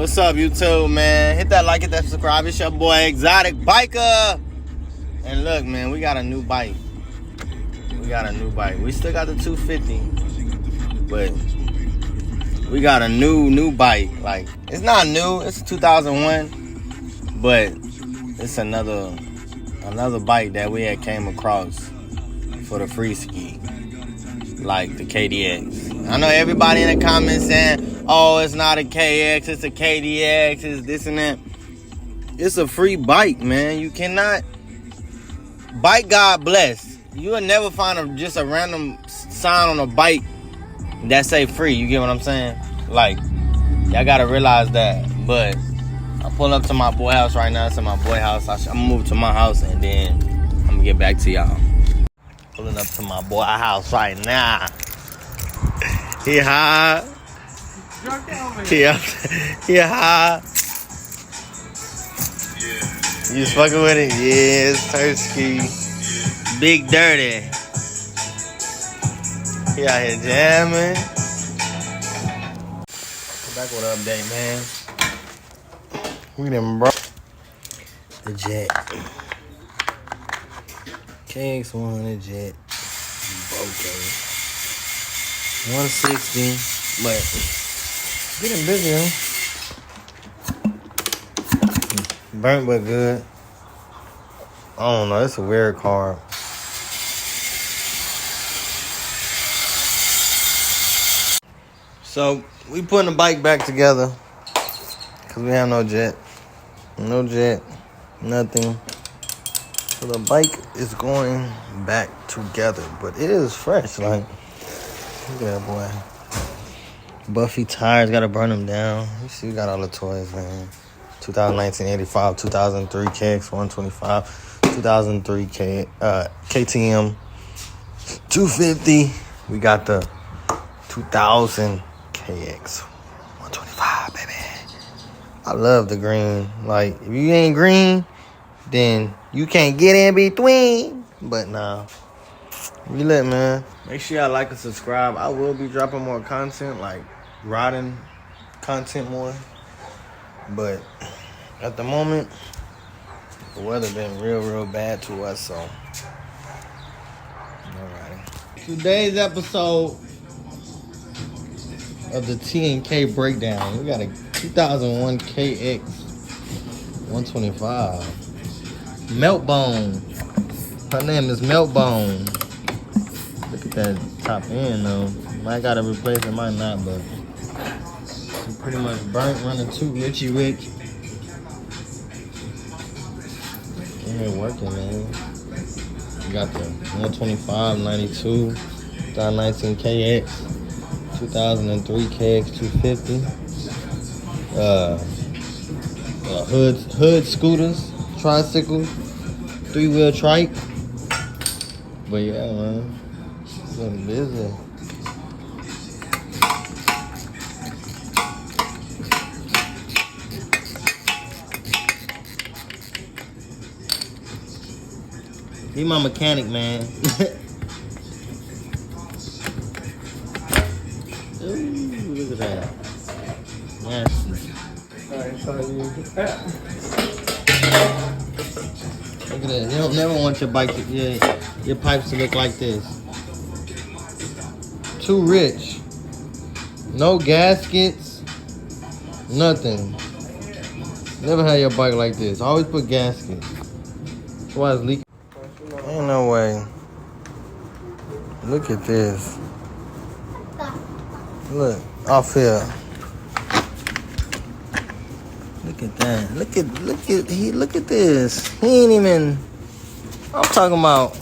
What's up, YouTube, man? Hit that like, hit that subscribe. It's your boy, Exotic Biker. And look, man, we got a new bike. We still got the 250, but we got a new bike. Like, it's not new. It's a 2001, but it's another bike that we had came across for the free ski, like the KDX. I know everybody in the comments saying, oh, it's not a KX, it's a KDX, it's this and that. It's a free bike, man. You cannot, bike God bless. You will never find just a random sign on a bike that say free. You get what I'm saying? Like, y'all gotta realize that. But I'm pulling up to my boy house right now. It's in my boy house. I'm gonna move to my house and then I'm gonna get back to y'all. Pulling up to my boy house right now. He high. He high. You fucking with it? Yeah, it's Tursky. Big Dirty. He out here jamming. Back with an update, man. We done brought the Jet. KX100 Jet. Okay. 160, but getting busy, huh? Burnt but good. I don't know, it's a weird car. So we putting the bike back together because we have no jet, nothing. So the bike is going back together, but it is fresh. Like, look at that boy. Buffy tires, gotta burn them down. You see, we got all the toys, man. 2019 85, 2003 KX 125, 2003 KTM 250. We got the 2000 KX 125, baby. I love the green. Like, if you ain't green, then you can't get in between. But nah, we lit, man. Make sure y'all like and subscribe. I will be dropping more content, like riding content more. But at the moment, the weather been real bad to us, so alrighty. Today's episode of the T&K breakdown. We got a 2001 KX 125. Meltbone. Her name is Meltbone. Look at that top end though. Might gotta replace it, might not, but she pretty much burnt running too Richie Rich. Ain't working, man. We got the 125, 92, 2019 KX, 2003 KX 250. Hood scooters, tricycles, 3-wheel trike. But yeah, man, it's been busy. He my mechanic, man. Ooh, look at that. Nasty. Look at that. You don't never want your bike to, your pipes to look like this. Too rich. No gaskets. Nothing. Never had your bike like this. Always put gaskets. That's why it's leaking. Ain't no way. Look at this. Look, off here. Look at that. Look at this. He ain't even. I'm talking about